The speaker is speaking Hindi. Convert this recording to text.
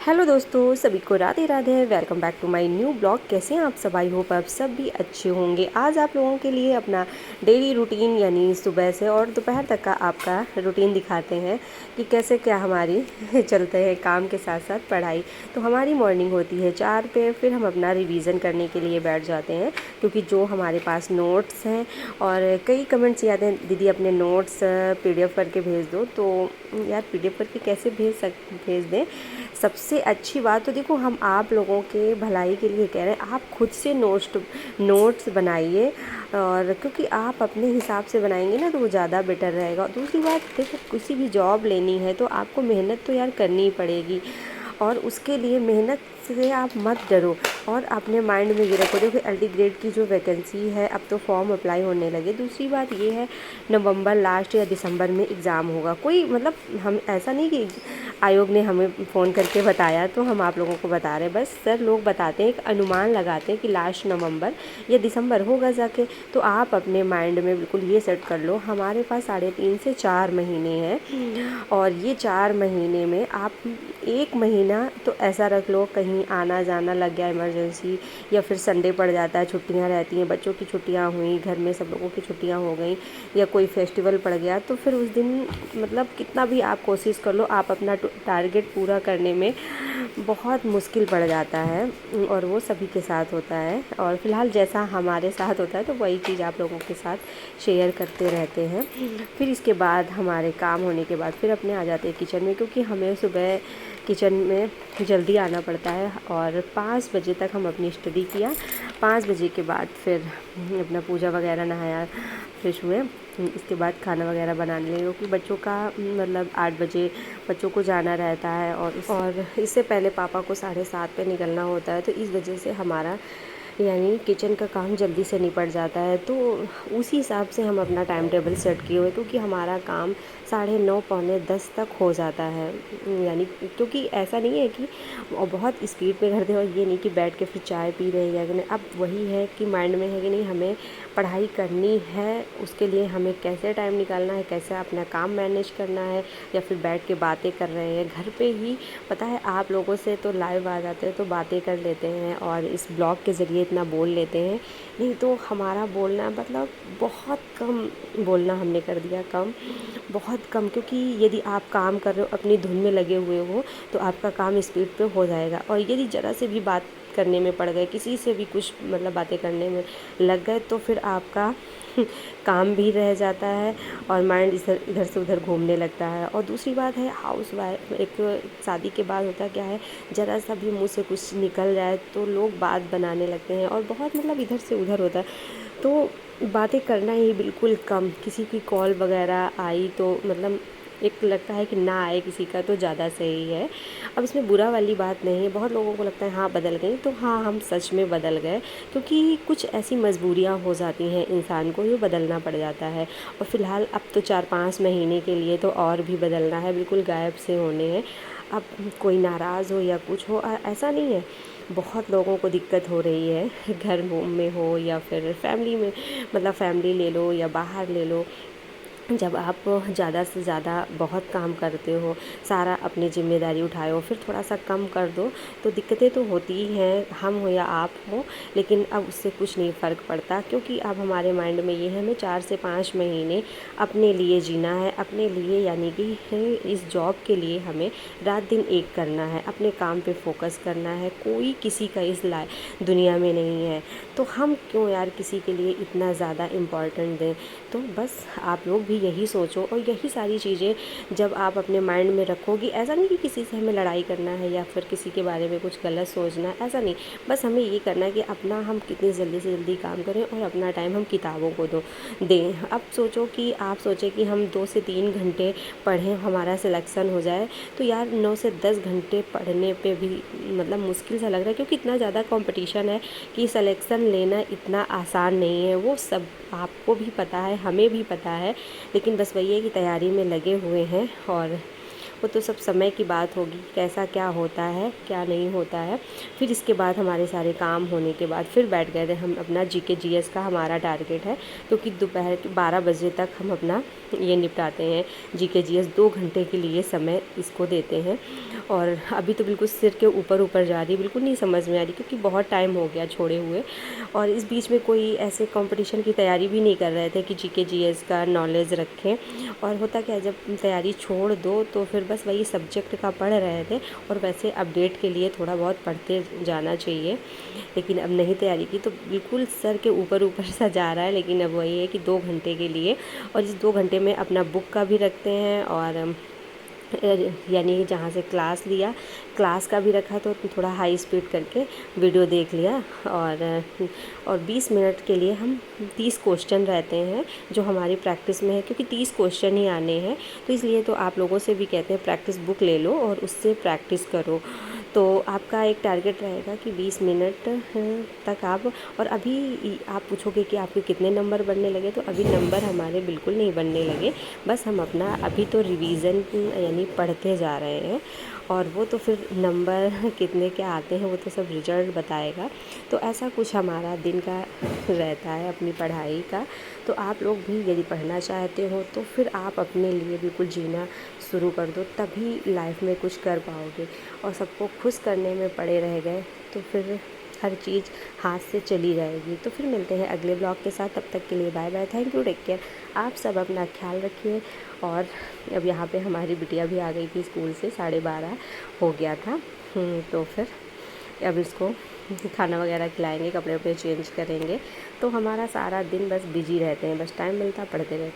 हेलो दोस्तों, सभी को Radhe Radhe. Welcome back to my new blog. कैसे हैं आप सब? आई होप आप सब भी अच्छे होंगे। आज आप लोगों के लिए अपना डेली रूटीन यानी सुबह से और दोपहर तक का आपका रूटीन दिखाते हैं कि कैसे क्या हमारी चलते हैं काम के साथ साथ पढ़ाई। तो हमारी मॉर्निंग होती है 4 पे, फिर हम अपना रिवीजन करने के लिए बैठ जाते हैं क्योंकि जो हमारे पास नोट्स हैं और कई कमेंट्स आते हैं, दीदी अपने नोट्स PDF करके भेज दो। तो यार PDF करके कैसे भेज दें? सबसे अच्छी बात तो देखो, हम आप लोगों के भलाई के लिए कह रहे हैं, आप खुद से नोट्स बनाइए। और क्योंकि आप अपने हिसाब से बनाएंगे ना तो वो ज़्यादा बेटर रहेगा। दूसरी बात देखो, किसी भी जॉब लेनी है तो आपको मेहनत तो यार करनी ही पड़ेगी और उसके लिए मेहनत से आप मत डरो और अपने माइंड में ये रखो। देखो LD ग्रेड की जो वैकेंसी है अब तो फॉर्म अप्लाई होने लगे। दूसरी बात ये है, नवंबर लास्ट या दिसंबर में एग्ज़ाम होगा। कोई मतलब हम ऐसा नहीं कि आयोग ने हमें फ़ोन करके बताया तो हम आप लोगों को बता रहे हैं, बस सर लोग बताते हैं, एक अनुमान लगाते हैं कि लास्ट नवंबर या दिसंबर होगा जाके। तो आप अपने माइंड में बिल्कुल ये सेट कर लो, हमारे पास 3.5 से 4 महीने हैं और ये 4 महीने में आप 1 महीना तो ऐसा रख लो, कहीं आना जाना लग गया इमरजेंसी या फिर संडे पड़ जाता है, छुट्टियां रहती हैं, बच्चों की छुट्टियां हुई, घर में सब लोगों की छुट्टियां हो गई या कोई फेस्टिवल पड़ गया, तो फिर उस दिन मतलब कितना भी आप कोशिश कर लो, आप अपना टारगेट पूरा करने में बहुत मुश्किल पड़ जाता है और वो सभी के साथ होता है। और फिलहाल जैसा हमारे साथ होता है तो वही चीज़ आप लोगों के साथ शेयर करते रहते हैं। फिर इसके बाद हमारे काम होने के बाद फिर अपने आ जाते हैं किचन में, क्योंकि हमें सुबह किचन में जल्दी आना पड़ता है और 5 बजे तक हम अपनी स्टडी किया। 5 बजे के बाद फिर अपना पूजा वगैरह, नहाया, फ्रेश हुए, इसके बाद खाना वगैरह बनाने लगे क्योंकि बच्चों का मतलब 8 बजे बच्चों को जाना रहता है और इससे पहले पापा को 7:30 पे निकलना होता है। तो इस वजह से हमारा यानी किचन का काम जल्दी से निपट जाता है। तो उसी हिसाब से हम अपना टाइम टेबल सेट किए हुए, क्योंकि हमारा काम 9:30 पौने 10 तक हो जाता है। यानी क्योंकि ऐसा नहीं है कि बहुत स्पीड पे करते हैं और ये नहीं कि बैठ के फिर चाय पी रहे हैं या कि नहीं। अब वही है कि माइंड में है कि नहीं, हमें पढ़ाई करनी है, उसके लिए हमें कैसे टाइम निकालना है, कैसे अपना काम मैनेज करना है, या फिर बैठ के बातें कर रहे हैं घर पे ही। पता है आप लोगों से तो लाइव आ जाते हैं तो बातें कर लेते हैं और इस ब्लॉग के ज़रिए इतना बोल लेते हैं, नहीं तो हमारा बोलना मतलब बहुत कम बोलना हमने कर दिया, कम, बहुत कम। क्योंकि यदि आप काम कर रहे हो, अपनी धुन में लगे हुए हो, तो आपका काम स्पीड पे हो जाएगा। और यदि ज़रा से भी बात करने में पड़ गए, किसी से भी कुछ मतलब बातें करने में लग गए, तो फिर आपका काम भी रह जाता है और माइंड इधर से उधर घूमने लगता है। और दूसरी बात है, हाउस वाइफ एक शादी के बाद होता क्या है, ज़रा सा भी मुंह से कुछ निकल जाए तो लोग बात बनाने लगते हैं और बहुत मतलब इधर से उधर होता है। तो बातें करना ही बिल्कुल कम। किसी की कॉल वगैरह आई तो मतलब एक लगता है कि ना आए किसी का तो ज़्यादा सही है। अब इसमें बुरा वाली बात नहीं है, बहुत लोगों को लगता है हाँ बदल गई, तो हाँ हम सच में बदल गए, क्योंकि कुछ ऐसी मजबूरियाँ हो जाती हैं इंसान को, ये बदलना पड़ जाता है। और फिलहाल अब तो 4-5 महीने के लिए तो और भी बदलना है, बिल्कुल गायब से होने हैं। अब कोई नाराज़ हो या कुछ हो, ऐसा नहीं है, बहुत लोगों को दिक्कत हो रही है, घर में हो या फिर फैमिली में, मतलब फैमिली ले लो या बाहर ले लो। जब आप ज़्यादा से ज़्यादा बहुत काम करते हो, सारा अपनी ज़िम्मेदारी उठाए हो, फिर थोड़ा सा कम कर दो तो दिक्कतें तो होती ही हैं, हम हो या आप हो। लेकिन अब उससे कुछ नहीं फ़र्क पड़ता, क्योंकि अब हमारे माइंड में ये है, हमें 4 से 5 महीने अपने लिए जीना है, अपने लिए यानी कि इस जॉब के लिए हमें रात दिन एक करना है, अपने काम पे फोकस करना है। कोई किसी का इस दुनिया में नहीं है, तो हम क्यों यार किसी के लिए इतना ज़्यादा इम्पोर्टेंट दें। तो बस आप लोग भी यही सोचो और यही सारी चीज़ें जब आप अपने माइंड में रखोगी, ऐसा नहीं कि किसी से हमें लड़ाई करना है या फिर किसी के बारे में कुछ गलत सोचना है, ऐसा नहीं। बस हमें ये करना है कि अपना हम कितनी जल्दी से जल्दी काम करें और अपना टाइम हम किताबों को दें। अब सोचो कि आप सोचें कि हम 2 से 3 घंटे पढ़ें, हमारा सिलेक्शन हो जाए, तो यार 9 से 10 घंटे पढ़ने पे भी मतलब मुश्किल सा लग रहा है, क्योंकि इतना ज़्यादा कंपटीशन है कि सिलेक्शन लेना इतना आसान नहीं है। वो सब आपको भी पता है, हमें भी पता है, लेकिन बस वही है कि तैयारी में लगे हुए हैं और वो तो सब समय की बात होगी, कैसा क्या होता है क्या नहीं होता है। फिर इसके बाद हमारे सारे काम होने के बाद फिर बैठ गए थे हम अपना GK GS का हमारा टारगेट है, क्योंकि दोपहर के 12 बजे तक हम अपना ये निपटाते हैं। GK GS 2 घंटे के लिए समय इसको देते हैं और अभी तो बिल्कुल सिर के ऊपर ऊपर जा रही है, बिल्कुल नहीं समझ में आ रही क्योंकि बहुत टाइम हो गया छोड़े हुए। और इस बीच में कोई ऐसे कंपटीशन की तैयारी भी नहीं कर रहे थे कि जीके जीएस का नॉलेज रखें। और होता क्या है, जब तैयारी छोड़ दो तो फिर बस वही सब्जेक्ट का पढ़ रहे थे, और वैसे अपडेट के लिए थोड़ा बहुत पढ़ते जाना चाहिए। लेकिन अब नहीं तैयारी की तो बिल्कुल सर के ऊपर ऊपर सा जा रहा है। लेकिन अब वही है कि 2 घंटे के लिए, और इस 2 घंटे में अपना बुक का भी रखते हैं, और यानी जहाँ से क्लास लिया क्लास का भी रखा, तो थोड़ा हाई स्पीड करके वीडियो देख लिया। और 20 मिनट के लिए हम 30 क्वेश्चन रहते हैं जो हमारी प्रैक्टिस में है, क्योंकि 30 क्वेश्चन ही आने हैं। तो इसलिए तो आप लोगों से भी कहते हैं प्रैक्टिस बुक ले लो और उससे प्रैक्टिस करो। तो आपका एक टारगेट रहेगा कि 20 मिनट तक आप, और अभी आप पूछोगे कि आपके कितने नंबर बनने लगे, तो अभी नंबर हमारे बिल्कुल नहीं बनने लगे। बस हम अपना अभी तो रिवीज़न यानी पढ़ते जा रहे हैं, और वो तो फिर नंबर कितने क्या आते हैं वो तो सब रिजल्ट बताएगा। तो ऐसा कुछ हमारा दिन का रहता है अपनी पढ़ाई का। तो आप लोग भी यदि पढ़ना चाहते हो तो फिर आप अपने लिए बिल्कुल जीना शुरू कर दो, तभी लाइफ में कुछ कर पाओगे। और सबको खुश करने में पड़े रह गए तो फिर हर चीज़ हाथ से चली जाएगी। तो फिर मिलते हैं अगले ब्लॉग के साथ, तब तक के लिए bye bye, thank you, take care. आप सब अपना ख्याल रखिए। और अब यहाँ पे हमारी बिटिया भी आ गई थी स्कूल से, 12:30 हो गया था। तो फिर अब इसको खाना वगैरह खिलाएंगे, कपड़े वपड़े चेंज करेंगे। तो हमारा सारा दिन बस बिजी रहते हैं, बस टाइम मिलता पढ़ते रहते हैं।